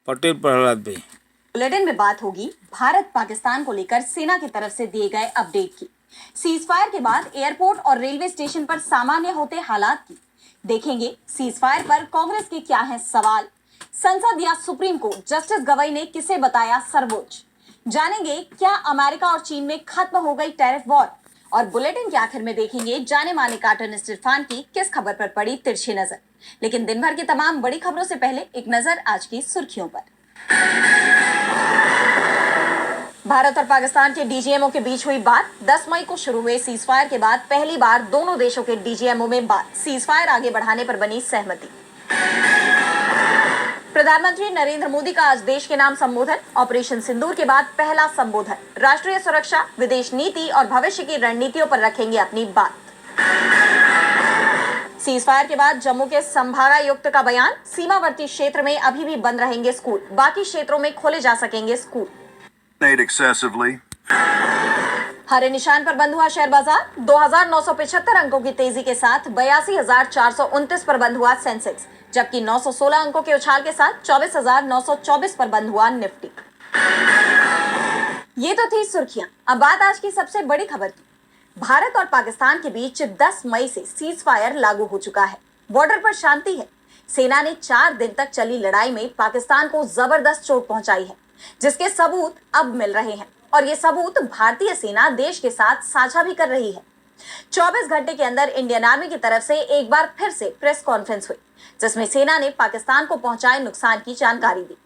पटेल प्रहलाद भाई। बुलेटिन में बात होगी भारत पाकिस्तान को लेकर सेना की तरफ से दिए गए अपडेट की। सीज फायर के बाद एयरपोर्ट और रेलवे स्टेशन पर सामान्य होते हालात की। देखेंगे सीज फायर पर कांग्रेस के क्या हैं सवाल। संसद या सुप्रीम कोर्ट, जस्टिस गवई ने किसे बताया सर्वोच्च। जानेंगे क्या अमेरिका और चीन में खत्म हो गई टैरिफ वॉर। और बुलेटिन के आखिर में देखेंगे जाने माने कार्टूनिस्ट इरफान की किस खबर पर पड़ी तिरछी नजर। लेकिन दिन भर की तमाम बड़ी खबरों से पहले एक नजर आज की सुर्खियों पर। भारत और पाकिस्तान के डीजीएमओ के बीच हुई बात। 10 मई को शुरू हुए सीज फायर के बाद पहली बार दोनों देशों के डीजीएमओ में बात। सीज फायर आगे बढ़ाने पर बनी सहमति। प्रधानमंत्री नरेंद्र मोदी का आज देश के नाम संबोधन। ऑपरेशन सिंदूर के बाद पहला संबोधन। राष्ट्रीय सुरक्षा, विदेश नीति और भविष्य की रणनीतियों पर रखेंगे अपनी बात। सीज फायर के बाद जम्मू के संभागायुक्त का बयान। सीमावर्ती क्षेत्र में अभी भी बंद रहेंगे स्कूल, बाकी क्षेत्रों में खोले जा सकेंगे स्कूल। हरे निशान पर बंद हुआ शेयर बाजार। 2975 अंकों की तेजी के साथ 82,429 पर बंद हुआ सेंसेक्स, जबकि 916 अंकों के उछाल के साथ 24,924 पर बंद हुआ निफ्टी। ये तो थी सुर्खियां। अब बात आज की सबसे बड़ी खबर की। भारत और पाकिस्तान के बीच 10 मई से सीज फायर लागू हो चुका है। बॉर्डर पर शांति है। सेना ने 4 दिन तक चली लड़ाई में पाकिस्तान को जबरदस्त चोट पहुंचाई है, जिसके सबूत अब मिल रहे हैं और ये सबूत भारतीय सेना देश के साथ साझा भी कर रही है। 24 घंटे के अंदर इंडियन आर्मी की तरफ से एक बार फिर से प्रेस कॉन्फ्रेंस हुई, जिसमें सेना ने पाकिस्तान को पहुंचाए नुकसान की जानकारी दी।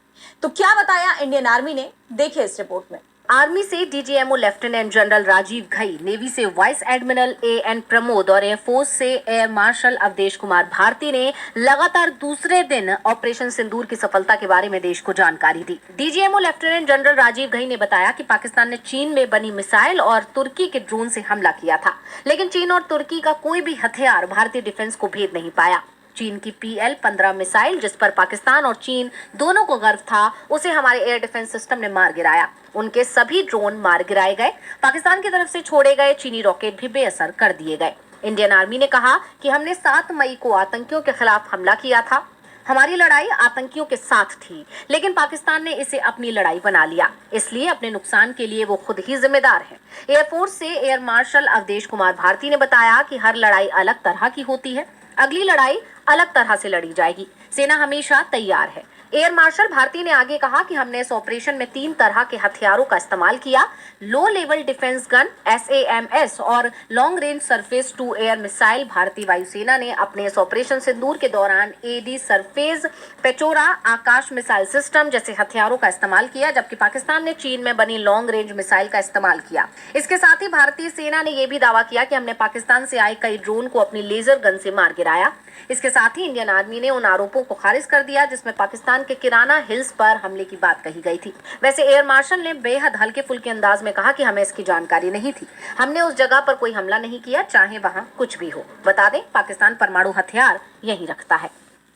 तो क्या बताया इंडियन आर्मी ने, देखिए इस रिपोर्ट में। आर्मी से DGMO lieutenant general Rajiv Ghai, navy से वाइस एडमिरल एएन प्रमोद और एयरफोर्स से एयर मार्शल अवधेश कुमार भारती ने लगातार दूसरे दिन ऑपरेशन सिंदूर की सफलता के बारे में देश को जानकारी दी। DGMO lieutenant general Rajiv Ghai ने बताया कि पाकिस्तान ने चीन में बनी मिसाइल और तुर्की के ड्रोन से हमला किया था, लेकिन चीन और तुर्की का कोई भी हथियार भारतीय डिफेंस को भेद नहीं पाया। चीन की PL-15 मिसाइल, जिस पर पाकिस्तान और चीन दोनों को गर्व था, उसे हमारे एयर डिफेंस सिस्टम ने मार गिराया। उनके सभी ड्रोन मार गिराए गए। पाकिस्तान की तरफ से छोड़े गए चीनी रॉकेट भी बेअसर कर दिए गए। इंडियन आर्मी ने कहा कि हमने 7 मई को आतंकियों के खिलाफ हमला किया था। हमारी लड़ाई आतंकियों के साथ थी, लेकिन पाकिस्तान ने इसे अपनी लड़ाई बना लिया, इसलिए अपने नुकसान के लिए वो खुद ही जिम्मेदार है। एयरफोर्स से एयर मार्शल अवधेश कुमार भारती ने बताया कि हर लड़ाई अलग तरह की होती है, अगली लड़ाई अलग तरह से लड़ी जाएगी। सेना हमेशा तैयार है। एयर मार्शल भारती ने आगे कहा कि हमने इस ऑपरेशन में 3 तरह के हथियारों का इस्तेमाल किया। Low level defence gun SAMS और long range surface to air missile. भारतीय वायुसेना ने अपने इस ऑपरेशन सिंदूर के दौरान AD सरफेस, पेचोरा आकाश मिसाइल सिस्टम जैसे हथियारों का इस्तेमाल किया, जबकि पाकिस्तान ने चीन में बनी लॉन्ग रेंज मिसाइल का इस्तेमाल किया। इसके साथ ही भारतीय सेना ने यह भी दावा किया कि हमने पाकिस्तान से आए कई ड्रोन को अपनी लेजर गन से मार गिराया। इसके साथ ही इंडियन आर्मी ने उन आरोपों को खारिज कर दिया जिसमें पाकिस्तान के किराना हिल्स पर हमले की बात कही गई थी। वैसे एयर मार्शल ने बेहद हल्के फुल्के अंदाज में कहा कि हमें इसकी जानकारी नहीं थी, हमने उस जगह पर कोई हमला नहीं किया, चाहे वहां कुछ भी हो। बता दें, पाकिस्तान परमाणु हथियार यहीं रखता है।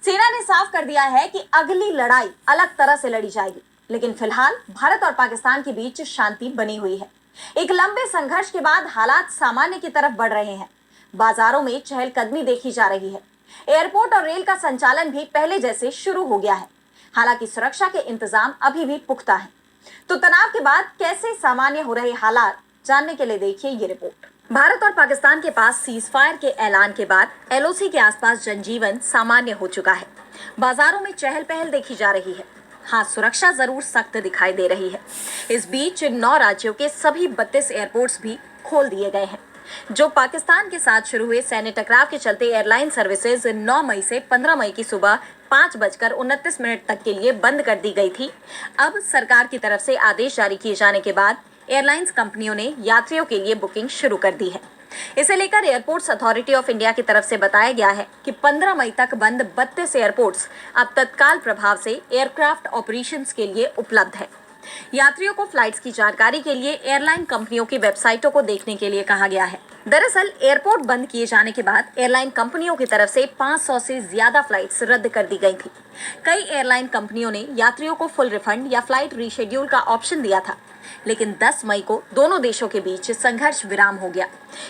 सेना ने साफ कर दिया है कि अगली लड़ाई अलग तरह से लड़ी जाएगी, लेकिन फिलहाल भारत और पाकिस्तान के बीच शांति बनी हुई है। एक लंबे संघर्ष के बाद हालात सामान्य की तरफ बढ़ रहे हैं। बाजारों में चहलकदमी देखी जा रही है। एयरपोर्ट और रेल का संचालन भी पहले जैसे शुरू हो गया है। हालांकि सुरक्षा के इंतजाम अभी भी पुख्ता हैं। तो तनाव के बाद कैसे सामान्य हो रहे हालात जानने के लिए देखिए ये रिपोर्ट। भारत और पाकिस्तान के पास सीज फायर के ऐलान के बाद LOC के आसपास जनजीवन सामान्य हो चुका है। बाजारों में चहल पहल देखी जा रही है। हाँ, सुरक्षा जरूर सख्त दिखाई दे रही है। इस बीच 9 राज्यों के सभी 32 एयरपोर्ट्स भी खोल दिए गए हैं। जो पाकिस्तान के साथ शुरू हुए सैन्य टकराव के चलते एयरलाइन सर्विसेज 9 मई से 15 मई की सुबह 5:29 तक के लिए बंद कर दी गई थी। अब सरकार की तरफ से आदेश जारी किए जाने के बाद एयरलाइंस कंपनियों ने यात्रियों के लिए बुकिंग शुरू कर दी है। इसे लेकर एयरपोर्ट्स अथॉरिटी ऑफ इंडिया की तरफ से बताया गया है कि 15 मई तक बंद 32 एयरपोर्ट्स अब तत्काल प्रभाव से एयरक्राफ्ट ऑपरेशंस के लिए उपलब्ध है। यात्रियों को फ्लाइट्स की जानकारी के लिए एयरलाइन कंपनियों की वेबसाइटों को देखने के लिए कहा गया है। दरअसल एयरपोर्ट बंद किए जाने के बाद एयरलाइन कंपनियों की तरफ से 500 से ज्यादा फ्लाइट्स रद्द कर दी गई थी। कई एयरलाइन कंपनियों ने यात्रियों को फुल रिफंड या फ्लाइट रीशेड्यूल का ऑप्शन दिया था, लेकिन 10 मई को दोनों देशों के बीच संघर्ष विराम हो गया।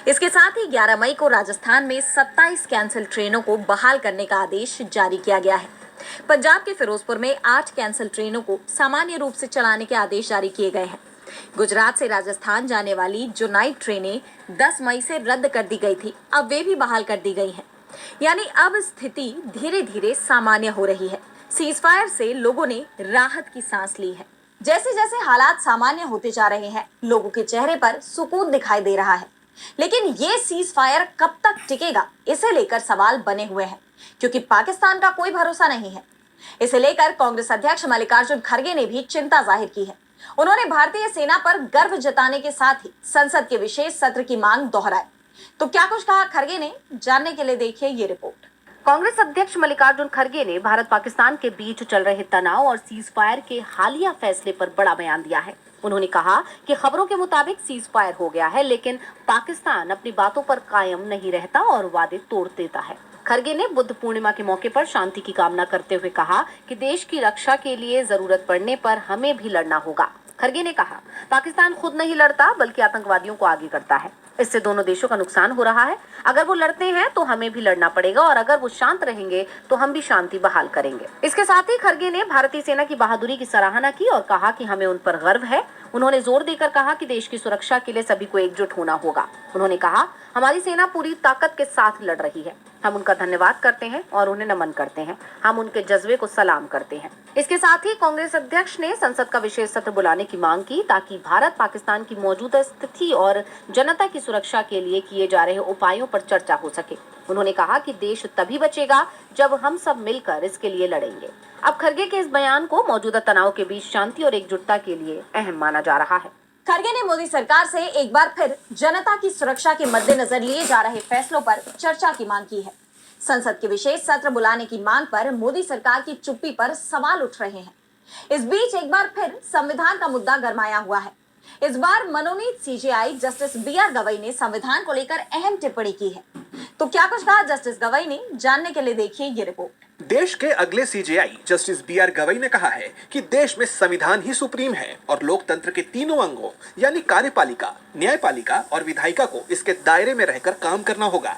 इसके साथ ही 11 मई को राजस्थान में 27 कैंसिल ट्रेनों को बहाल करने का आदेश जारी किया गया है। पंजाब के फिरोजपुर में 8 कैंसिल ट्रेनों को सामान्य रूप से चलाने के आदेश जारी किए गए हैं। गुजरात से राजस्थान जाने वाली जो नाइट ट्रेनें 10 मई से रद्द कर दी गई थी, अब वे भी बहाल कर दी गई हैं। यानी अब स्थिति धीरे धीरे सामान्य हो रही है। सीजफायर से लोगों ने राहत की सांस ली है। जैसे जैसे हालात सामान्य होते जा रहे हैं, लोगों के चेहरे पर सुकून दिखाई दे रहा है। लेकिन ये सीजफायर कब तक टिकेगा, इसे लेकर सवाल बने हुए हैं, क्योंकि पाकिस्तान का कोई भरोसा नहीं है। इसे लेकर कांग्रेस अध्यक्ष मल्लिकार्जुन खड़गे ने भी चिंता जाहिर की है। उन्होंने भारतीय सेना पर गर्व जताने के साथ ही संसद के विशेष सत्र की मांग दोहराई। तो क्या कुछ कहा खड़गे ने, जानने के लिए देखिए ये रिपोर्ट। कांग्रेस अध्यक्ष मल्लिकार्जुन खड़गे ने भारत पाकिस्तान के बीच चल रहे तनाव और सीजफायर के हालिया फैसले पर बड़ा बयान दिया है। उन्होंने कहा कि खबरों के मुताबिक सीजफायर हो गया है, लेकिन पाकिस्तान अपनी बातों पर कायम नहीं रहता और वादे तोड़ देता है। खड़गे ने बुद्ध पूर्णिमा के मौके पर शांति की कामना करते हुए कहा कि देश की रक्षा के लिए जरूरत पड़ने पर हमें भी लड़ना होगा। खड़गे ने कहा, पाकिस्तान खुद नहीं लड़ता बल्कि आतंकवादियों को आगे करता है। इससे दोनों देशों का नुकसान हो रहा है। अगर वो लड़ते हैं तो हमें भी लड़ना पड़ेगा और अगर वो शांत रहेंगे तो हम भी शांति बहाल करेंगे। इसके साथ ही खड़गे ने भारतीय सेना की बहादुरी की सराहना की और कहा कि हमें उन पर गर्व है। उन्होंने जोर देकर कहा कि देश की सुरक्षा के लिए सभी को एकजुट होना होगा। उन्होंने कहा, हमारी सेना पूरी ताकत के साथ लड़ रही है। हम उनका धन्यवाद करते हैं और उन्हें नमन करते हैं। हम उनके जज्बे को सलाम करते हैं। इसके साथ ही कांग्रेस अध्यक्ष ने संसद का विशेष सत्र बुलाने की मांग की ताकि भारत पाकिस्तान की मौजूदा स्थिति और जनता की सुरक्षा के लिए किए जा रहे उपायों पर चर्चा हो सके। उन्होंने कहा कि देश तभी बचेगा जब हम सब मिलकर इसके लिए लड़ेंगे। अब खड़गे के इस बयान को मौजूदा तनाव के बीच शांति और एकजुटता के लिए अहम माना जा रहा है। खड़गे ने मोदी सरकार से एक बार फिर जनता की सुरक्षा के मद्देनजर लिए जा रहे फैसलों पर चर्चा की मांग की है। संसद के विशेष सत्र बुलाने की मांग पर मोदी सरकार की चुप्पी पर सवाल उठ रहे हैं। इस बीच एक बार फिर संविधान का मुद्दा गरमाया हुआ है। इस बार मनोनीत सीजेआई जस्टिस बीआर गवई ने संविधान को लेकर अहम टिप्पणी की है। तो क्या कुछ कहा जस्टिस गवई ने, जानने के लिए देखिए ये रिपोर्ट। देश के अगले सीजेआई जस्टिस बीआर गवई ने कहा है कि देश में संविधान ही सुप्रीम है और लोकतंत्र के तीनों अंगों यानी कार्यपालिका, न्यायपालिका और विधायिका को इसके दायरे में रहकर काम करना होगा।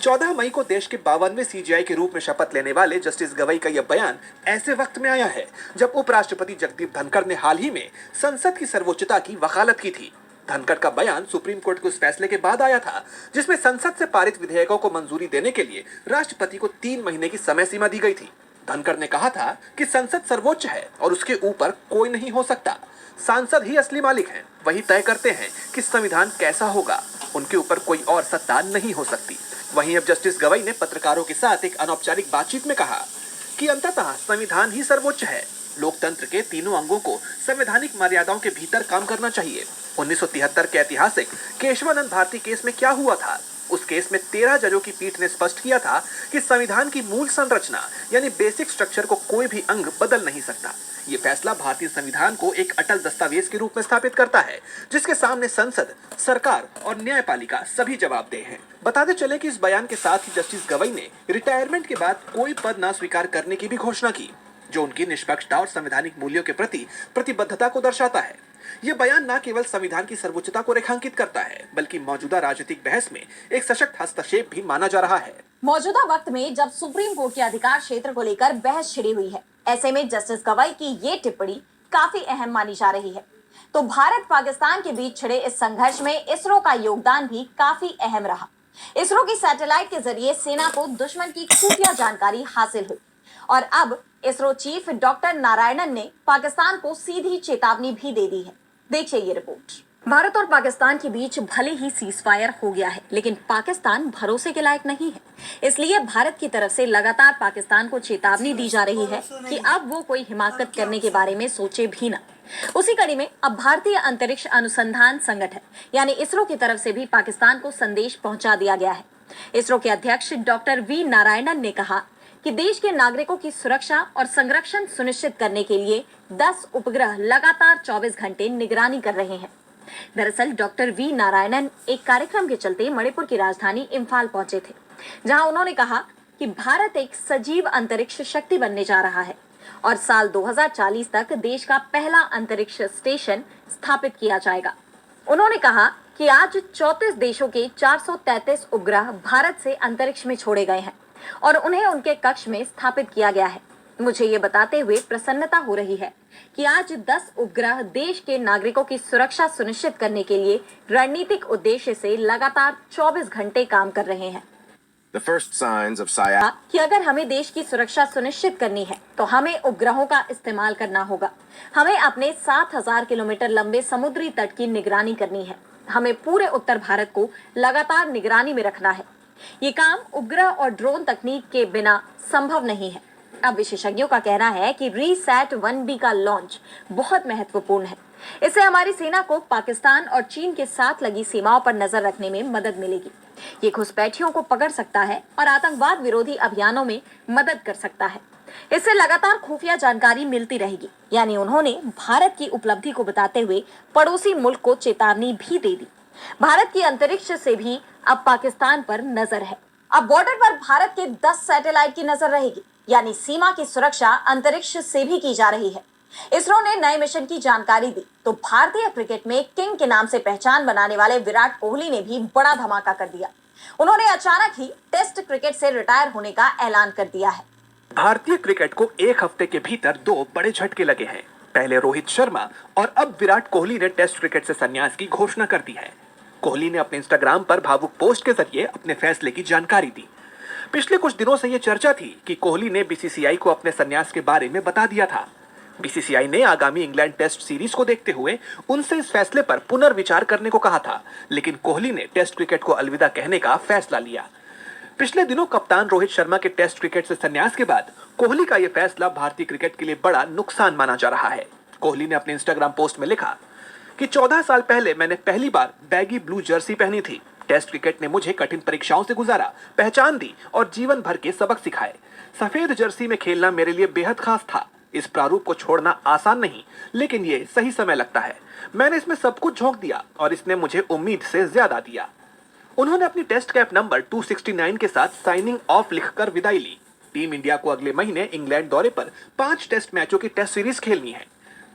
14 मई को देश के 52वें सीजेआई के रूप में शपथ लेने वाले जस्टिस गवई का यह बयान ऐसे वक्त में आया है जब उपराष्ट्रपति जगदीप धनखड़ ने हाल ही में संसद की सर्वोच्चता की वकालत की थी। धनखड़ का बयान सुप्रीम कोर्ट के उस फैसले के बाद आया था जिसमें संसद से पारित विधेयकों को मंजूरी देने के लिए राष्ट्रपति को 3 महीने की समय सीमा दी गई थी। धनखड़ ने कहा था कि संसद सर्वोच्च है और उसके ऊपर कोई नहीं हो सकता। सांसद ही असली मालिक हैं, वही तय करते हैं कि संविधान कैसा होगा, उनके ऊपर कोई और सत्ता नहीं हो सकती। वहीं अब जस्टिस गवई ने पत्रकारों के साथ एक अनौपचारिक बातचीत में कहा कि अंततः संविधान ही सर्वोच्च है। लोकतंत्र के तीनों अंगों को संवैधानिक मर्यादाओं के भीतर काम करना चाहिए। 1973 के ऐतिहासिक केशवानंद भारती केस में क्या हुआ था? उस केस में 13 जजों की पीठ ने स्पष्ट किया था कि संविधान की मूल संरचना यानी बेसिक स्ट्रक्चर को कोई भी अंग बदल नहीं सकता। ये फैसला भारतीय संविधान को एक अटल दस्तावेज के रूप में स्थापित करता है जिसके सामने संसद, सरकार और न्यायपालिका सभी जवाबदेह हैं। बताते चले कि इस बयान के साथ ही जस्टिस गवई ने रिटायरमेंट के बाद कोई पद न स्वीकार करने की भी घोषणा की, जो उनकी निष्पक्षता और संवैधानिक मूल्यों के प्रति प्रतिबद्धता को दर्शाता है। यह बयान न केवल संविधान की सर्वोच्चता को रेखांकित करता है बल्कि मौजूदा राजनीतिक बहस में एक सशक्त हस्तक्षेप भी माना जा रहा है। मौजूदा वक्त में जब सुप्रीम कोर्ट के अधिकार क्षेत्र को लेकर बहस छिड़ी हुई है, ऐसे में जस्टिस गवई की ये टिप्पणी काफी अहम मानी जा रही है। तो भारत पाकिस्तान के बीच छिड़े इस संघर्ष में इसरो का योगदान भी काफी अहम रहा। इसरो की सैटेलाइट के जरिए सेना को दुश्मन की खुफिया जानकारी हासिल हुई और अब इसरो चीफ डॉक्टर नारायणन ने पाकिस्तान को सीधी चेतावनी भी दे दी है। देखिए ये रिपोर्ट। भारत और पाकिस्तान के बीच भले ही सीजफायर हो गया है, लेकिन पाकिस्तान भरोसे के लायक नहीं है। इसलिए भारत की तरफ से लगातार पाकिस्तान को चेतावनी दी जा रही है कि अब वो कोई हिमाकत करने के बारे में सोचे भी ना। उसी कड़ी में अब भारतीय अंतरिक्ष अनुसंधान संगठन यानी इसरो की तरफ से भी पाकिस्तान को संदेश पहुंचा दिया गया है। इसरो के अध्यक्ष डॉक्टर वी नारायणन ने कहा कि देश के नागरिकों की सुरक्षा और संरक्षण सुनिश्चित करने के लिए 10 उपग्रह लगातार 24 घंटे निगरानी कर रहे हैं। दरअसल डॉक्टर वी नारायणन एक कार्यक्रम के चलते मणिपुर की राजधानी इम्फाल पहुंचे थे, जहां उन्होंने कहा कि भारत एक सजीव अंतरिक्ष शक्ति बनने जा रहा है और साल 2040 तक देश का पहला अंतरिक्ष स्टेशन स्थापित किया जाएगा। उन्होंने कहा कि आज 34 देशों के 433 उपग्रह भारत से अंतरिक्ष में छोड़े गए हैं और उन्हें उनके कक्ष में स्थापित किया गया है। मुझे ये बताते हुए प्रसन्नता हो रही है कि आज 10 उपग्रह देश के नागरिकों की सुरक्षा सुनिश्चित करने के लिए रणनीतिक उद्देश्य से लगातार 24 घंटे काम कर रहे हैं। The first signs of SIAC कि अगर हमें देश की सुरक्षा सुनिश्चित करनी है तो हमें उपग्रहों का इस्तेमाल करना होगा। हमें अपने 7000 किलोमीटर लंबे समुद्री तट की निगरानी करनी है। हमें पूरे उत्तर भारत को लगातार निगरानी में रखना है। ये काम उपग्रह और ड्रोन तकनीक के बिना संभव नहीं है। अब विशेषज्ञों का कहना है कि रीसैट 1B का लॉन्च बहुत महत्वपूर्ण है। इससे हमारी सेना को पाकिस्तान और चीन के साथ लगी सीमाओं पर नजर रखने में मदद मिलेगी। ये घुसपैठियों को पकड़ सकता है और आतंकवाद विरोधी अभियानों में मदद कर सकता है। इससे लगातार खुफिया जानकारी मिलती रहेगी। यानी उन्होंने भारत की उपलब्धि को बताते हुए पड़ोसी मुल्क को चेतावनी भी दे दी। भारत की अंतरिक्ष से भी अब पाकिस्तान पर नजर है। अब बॉर्डर पर भारत के 10 सैटेलाइट की नजर रहेगी। यानी सीमा की सुरक्षा अंतरिक्ष से भी की जा रही है। इसरो ने नए मिशन की जानकारी दी तो भारतीय क्रिकेट में किंग के नाम से पहचान बनाने वाले विराट कोहली ने भी बड़ा धमाका कर दिया। उन्होंने अचानक ही टेस्ट क्रिकेट से रिटायर होने का ऐलान कर दिया है। भारतीय क्रिकेट को एक हफ्ते के भीतर 2 बड़े झटके लगे हैं। पहले रोहित शर्मा और अब विराट कोहली ने टेस्ट क्रिकेट से संन्यास की घोषणा कर दी है। कोहली ने अपने इंस्टाग्राम पर भावुक पोस्ट के जरिए अपने फैसले की जानकारी दी। पिछले कुछ दिनों से यह चर्चा थी कि कोहली ने बीसीसीआई को अपने संन्यास के बारे में बता दिया था। बीसीसीआई ने आगामी इंग्लैंड टेस्ट सीरीज को देखते हुए उनसे इस फैसले पर पुनर्विचार करने को कहा था, लेकिन कोहली ने टेस्ट क्रिकेट को अलविदा कहने का फैसला लिया। पिछले दिनों कप्तान रोहित शर्मा के टेस्ट क्रिकेट से संन्यास के बाद कोहली का यह फैसला भारतीय क्रिकेट के लिए बड़ा नुकसान माना जा रहा है। कोहली ने अपने इंस्टाग्राम पोस्ट में लिखा कि 14 साल पहले मैंने पहली बार बैगी ब्लू जर्सी पहनी थी। टेस्ट क्रिकेट ने मुझे कठिन परीक्षाओं से गुजारा, पहचान दी और जीवन भर के सबक सिखाए। सफेद जर्सी में खेलना मेरे लिए बेहद खास था। इस प्रारूप को छोड़ना आसान नहीं, लेकिन ये सही समय लगता है। मैंने इसमें सब कुछ झोंक दिया और इसने मुझे उम्मीद से ज्यादा दिया। उन्होंने अपनी टेस्ट कैप नंबर 269 के साथ साइनिंग ऑफ लिखकर विदाई ली। टीम इंडिया को अगले महीने इंग्लैंड दौरे पर 5 टेस्ट मैचों की टेस्ट सीरीज खेलनी है।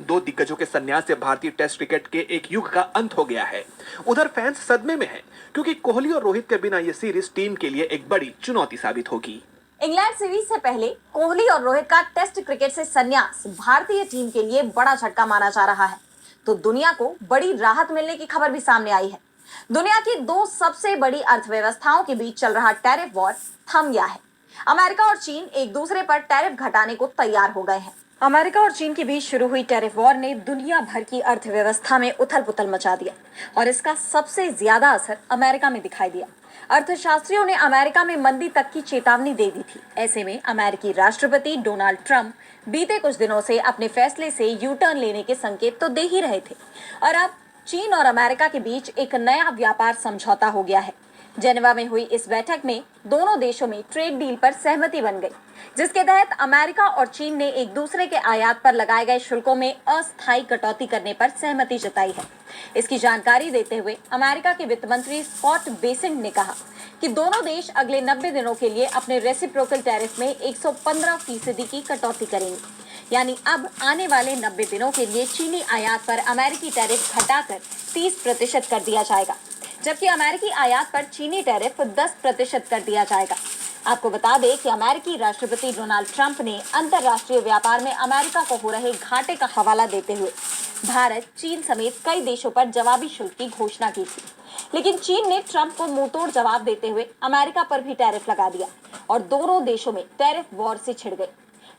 2 दिग्गजों के संन्यास से भारतीय टेस्ट क्रिकेट के एक युग का अंत हो गया है। उधर फैंस सदमे में हैं, क्योंकि कोहली और रोहित के बिना ये सीरीज टीम के लिए एक बड़ी चुनौती साबित होगी। इंग्लैंड सीरीज से पहले कोहली और रोहित का टेस्ट क्रिकेट से संन्यास भारतीय टीम के लिए बड़ा झटका माना जा रहा है। तो दुनिया को बड़ी राहत मिलने की खबर भी सामने आई है। दुनिया की 2 सबसे बड़ी अर्थव्यवस्थाओं के बीच चल रहा टैरिफ वॉर थम गया है। अमेरिका और चीन एक दूसरे पर टैरिफ घटाने को तैयार हो गए हैं। अमेरिका और चीन के बीच शुरू हुई टैरिफ वॉर ने दुनिया भर की अर्थव्यवस्था में उथल-पुथल मचा दिया और इसका सबसे ज्यादा असर अमेरिका में दिखाई दिया। अर्थशास्त्रियों ने अमेरिका में मंदी तक की चेतावनी दे दी थी। ऐसे में अमेरिकी राष्ट्रपति डोनाल्ड ट्रंप बीते कुछ दिनों से अपने फैसले से यू टर्न लेने के संकेत तो दे ही रहे थे और अब चीन और अमेरिका के बीच एक नया व्यापार समझौता हो गया है। जेनेवा में हुई इस बैठक में दोनों देशों में ट्रेड डील पर सहमति बन गई, जिसके तहत अमेरिका और चीन ने एक दूसरे के आयात पर लगाए गए शुल्कों में अस्थायी कटौती करने पर सहमति जताई है। इसकी जानकारी देते हुए अमेरिका के वित्त मंत्री स्कॉट बेसेंट ने कहा कि दोनों देश अगले 90 दिनों के लिए अपने रेसिप्रोकल टैरिफ में 115% की कटौती करेंगे। यानी अब आने वाले 90 दिनों के लिए चीनी आयात पर अमेरिकी टैरिफ घटाकर 30% कर दिया जाएगा, जबकि अमेरिकी आयात पर चीनी टैरिफ 10% कर दिया जाएगा। आपको बता दें कि अमेरिकी राष्ट्रपति डोनाल्ड ट्रंप ने अंतर्राष्ट्रीय व्यापार में अमेरिका को हो रहे घाटे का हवाला देते हुए भारत, चीन समेत कई देशों पर जवाबी शुल्क की घोषणा की थी, लेकिन चीन ने ट्रंप को मुंहतोड़ जवाब देते हुए अमेरिका पर भी टैरिफ लगा दिया और दोनों देशों में टैरिफ वॉर से छिड़ गई।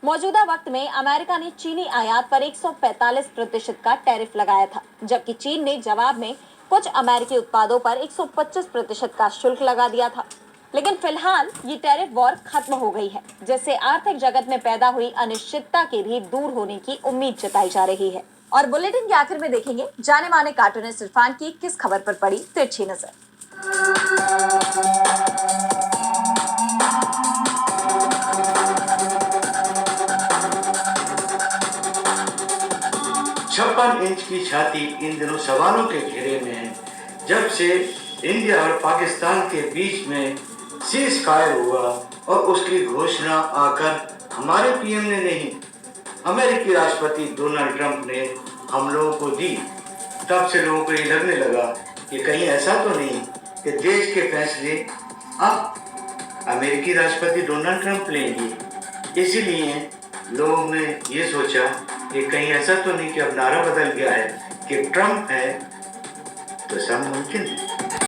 मौजूदा वक्त में अमेरिका ने चीनी आयात पर 145% का टैरिफ लगाया था, जबकि चीन ने जवाब में कुछ अमेरिकी उत्पादों पर 125% का शुल्क लगा दिया था। लेकिन फिलहाल ये टैरिफ वॉर खत्म हो गई है, जिससे आर्थिक जगत में पैदा हुई अनिश्चितता के भी दूर होने की उम्मीद जताई जा रही है। और बुलेटिन के आखिर में देखेंगे जाने माने कार्टूनिस्ट इरफान की किस खबर पर पड़ी तिरछी नजर। 56 इंच की छाती इन दिनों सवालों के घेरे में है। जब से इंडिया और पाकिस्तान के बीच में सीज फायर हुआ और उसकी घोषणा आकर हमारे पीएम ने नहीं, अमेरिकी राष्ट्रपति डोनाल्ड ट्रंप ने हम लोगों को दी, तब से लोगों को ये लगने लगा कि कहीं ऐसा तो नहीं कि देश के फैसले अब अमेरिकी राष्ट्रपति डोनाल्ड ट्रंप लेंगे। इसीलिए लोगों ने ये सोचा कि कहीं ऐसा तो नहीं कि अब नारा बदल गया है कि ट्रम्प है तो सब मुमकिन है।